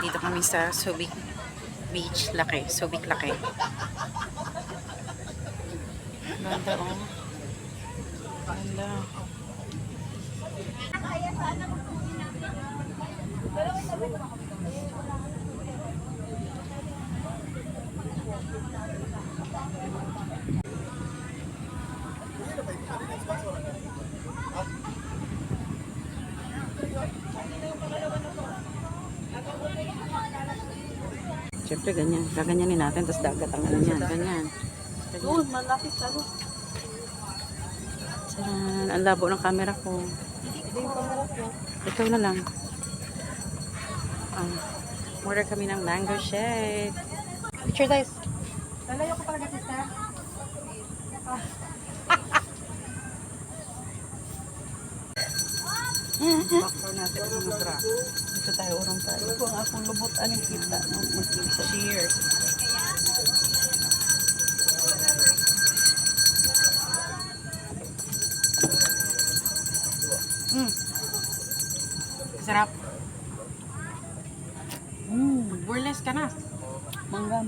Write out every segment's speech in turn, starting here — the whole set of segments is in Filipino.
Nandito kami sa Subic Beach, Laki. Subic Laki. Ganda oh. Ganda. Siyempre ganyan. Gaganyanin natin. Tapos dagat ang ano yan. Ganyan. Doon, malapit sa ano. Tiyan. Ang labo ng camera ko. Hindi yung kamera ko. Ikaw na lang. Order kami ng mango shake. Picture guys. Lalayo ko talaga, sister. Bakso natin ang mga bra. Dito tayo, urong tayo. Kung akong lubot, anong kita? Cheers. Sarap. Burlesque ka na. Mangga.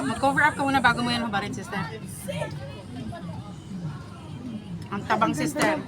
Mag-cover up ka muna bago mo yan hubarin, sister. Ang tabang, sister.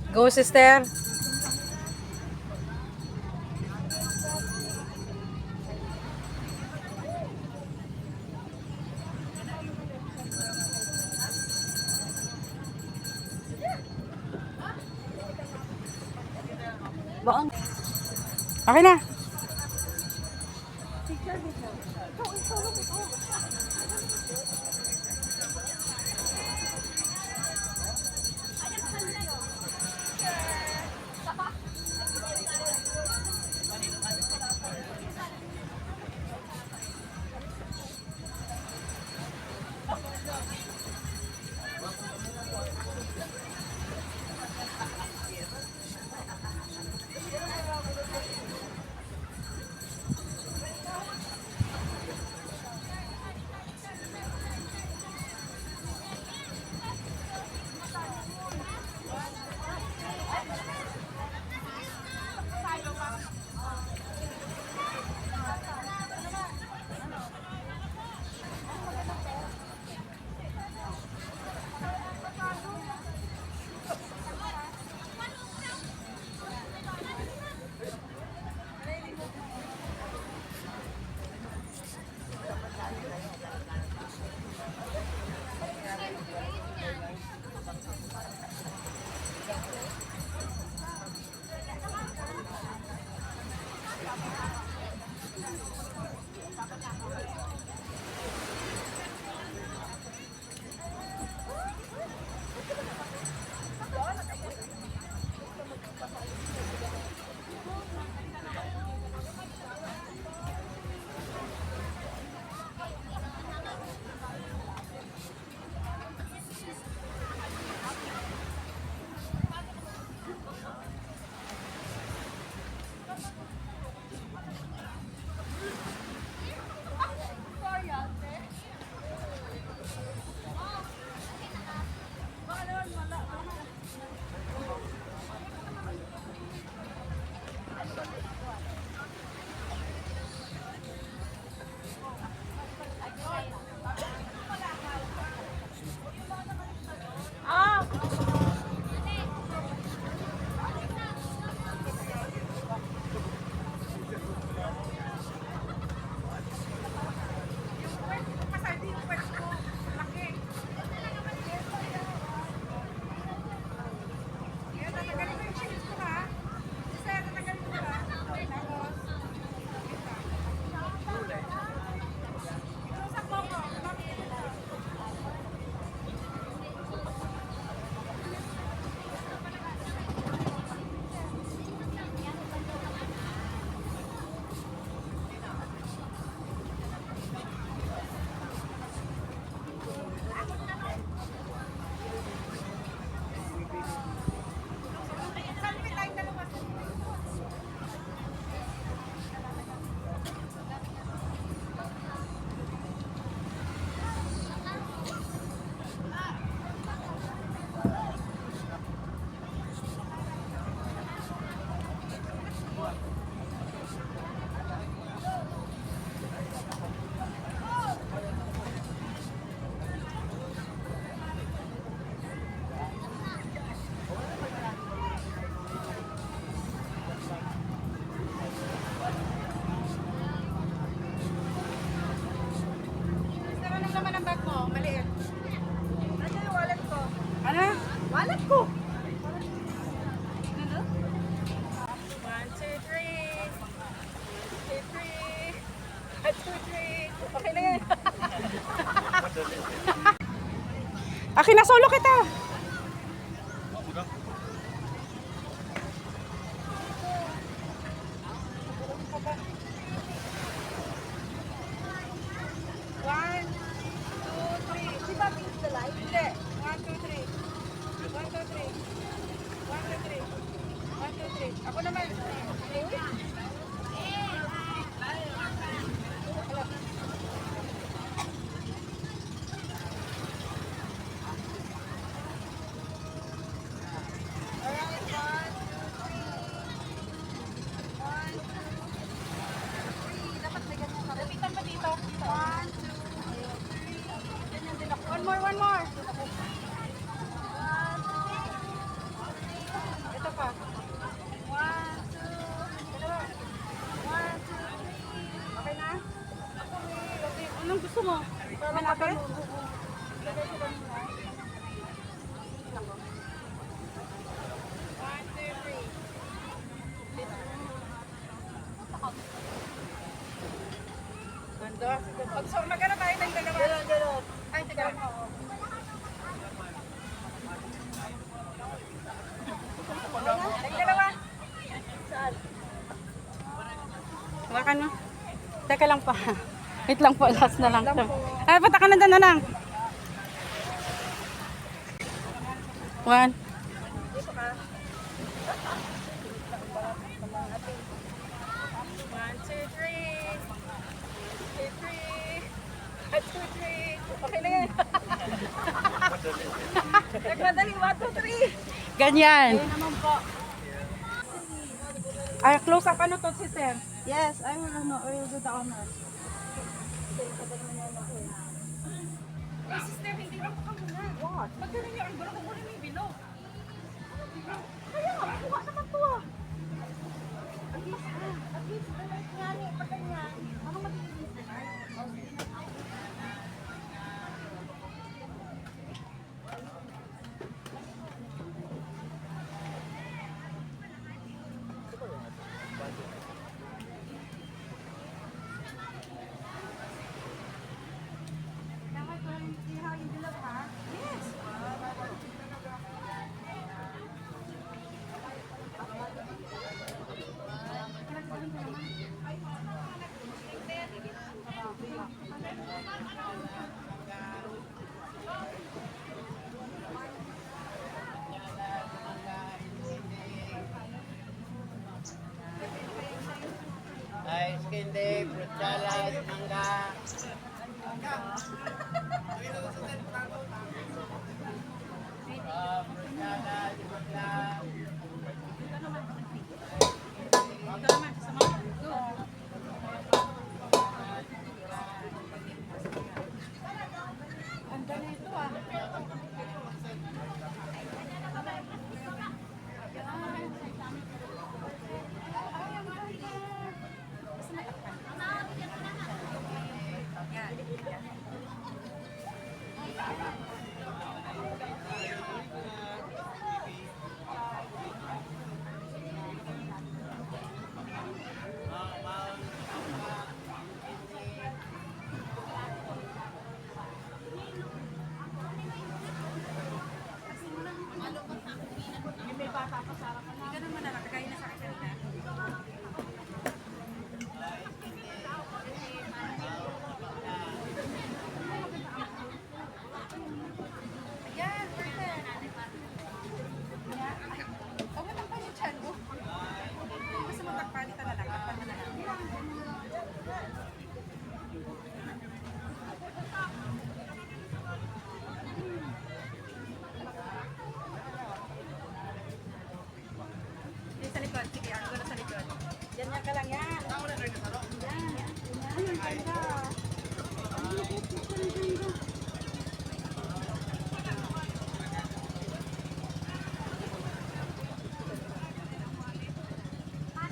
Go, sister. Baang. Okay na. kinasolo kita. One, two, three. Di ba pink the light? Hindi. One, two, three. One, two, three. One, two, three. One, two, three. Ako naman. One more, one more. Ito pa. One, two, dalawa. One, two, three. Okay na? Anong gusto mo? Malapit? Lagay ko lang muna. One, two, three. Ganda. So, magkano tayo ng dalawa? Dalawa. Ay, teka lang. Ang dalawa. Saan? Hawakan mo. Teka lang pa. Wait lang po, last na lang. Ay, pata ka na dyan na lang. 1. Dito ka. One, two, three. Two, three. One, two, three. Okay na yan. Nagmadali. One, two, three. Ganyan. Ayun naman po. Ay, close up ano to, sister? Yes, I will do the honor. Sister, hindi na po kami na. What? Magkano niyo ang gulo ko muna may bilog? Kaya nga, kuha naman to ah. At least, nga ni, pag ganyan, baka magiging Ice candy, fruit salad, mangga. Fruit salad, mangga. ang ganito ah. Sa likod, sige, ako na sa likod. Yan ka lang yan. Yan. Yan, ganda.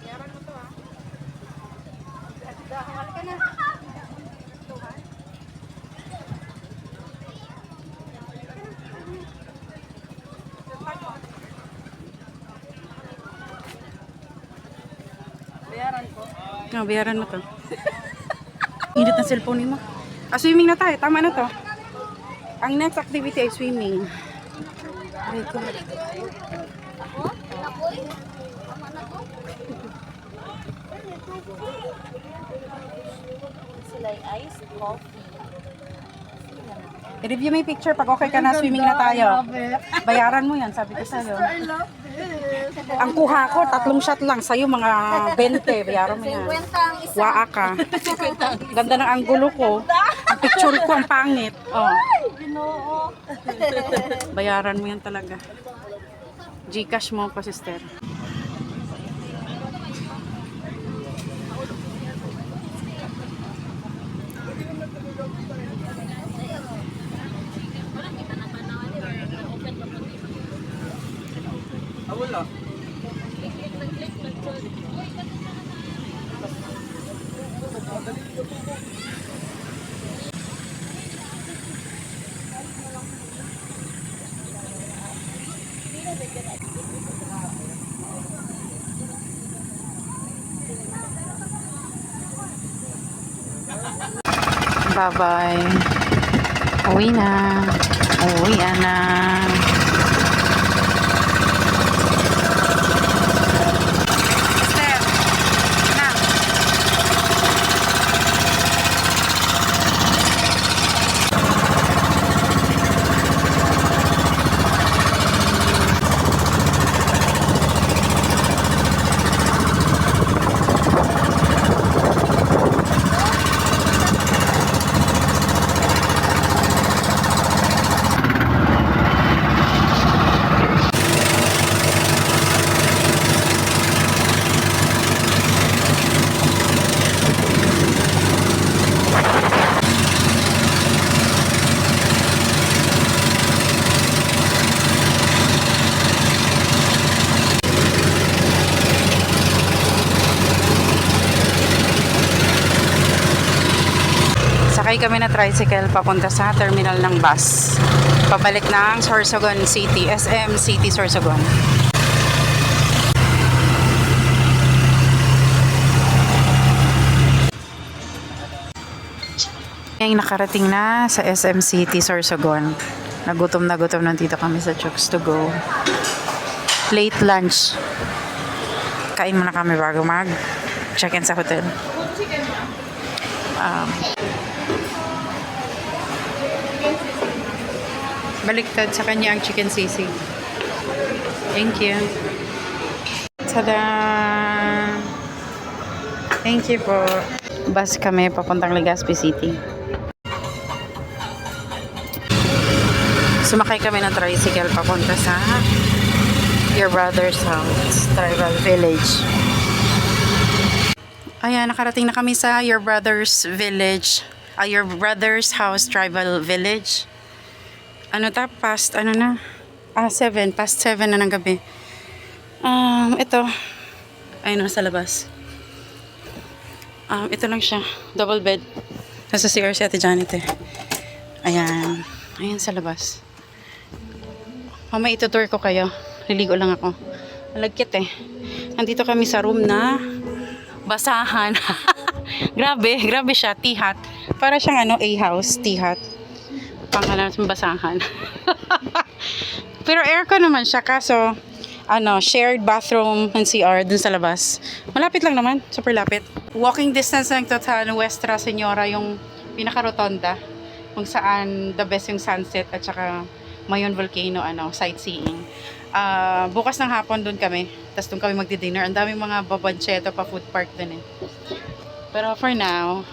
Yaran mo to ah. Ganda, hawal ka na. Tuhan. Bayaran ko. Bayaran mo to. Init na cellphone mo. Swimming na tayo. Tama na to. Ang next activity ay swimming. Aray ko. Sila ay iced coffee. I-review mo yung picture pag okay ka na, swimming na tayo. Bayaran mo yan, sabi ko sa'yo. Ang kuha ko, 3 shot lang. Sa'yo mga 20, bayaran mo yan. 50 ang isa. Waa ka. Ganda ng anggulo ko. Ang picture ko, ang pangit. Oh. Ginoo. Bayaran mo yan talaga. Gcash mo pa, sister. Bye-bye. Uwi na. Uwi na. Step. Na. Sakay kami na tricycle papunta sa terminal ng bus. Pabalik ng Sorsogon City, SM City Sorsogon. Ngayon nakarating na sa SM City Sorsogon. Nagutom na dito kami sa Chooks to Go. Late lunch. Kain muna kami bago mag check-in sa hotel. Baliktad sa kanya ang chicken sisig. Thank you. Tada! Thank you po. Bus kami papuntang Legazpi City. Sumakay kami ng tricycle papunta sa Your Brother's House, Tribal Village. Ayan, nakarating na kami sa Your Brother's Village. Your Brother's House, Tribal Village. Ano ta? Past 7 na ng gabi. Ito. Ayun na sa labas. Ito lang siya. Double bed. Nasa CR si Ate Janet eh. Ayan. Ayan sa labas. Mamaya itutour ko kayo. Liligo lang ako. Malagkit eh. Nandito kami sa room na basahan. Grabe siya. T-hut. Para siyang A-house. T-hut. Pangalan sa basahan. Pero aircon naman siya. Kaso, shared bathroom and CR dun sa labas. Malapit lang naman. Super lapit. Walking distance lang to sa Nuestra Señora, yung pinaka-rotonda. Kung saan the best yung sunset at saka Mayon Volcano, sightseeing. Bukas ng hapon dun kami. Tapos dun kami magdi-dinner. Ang daming mga babancheto pa food park dun eh. Pero for now,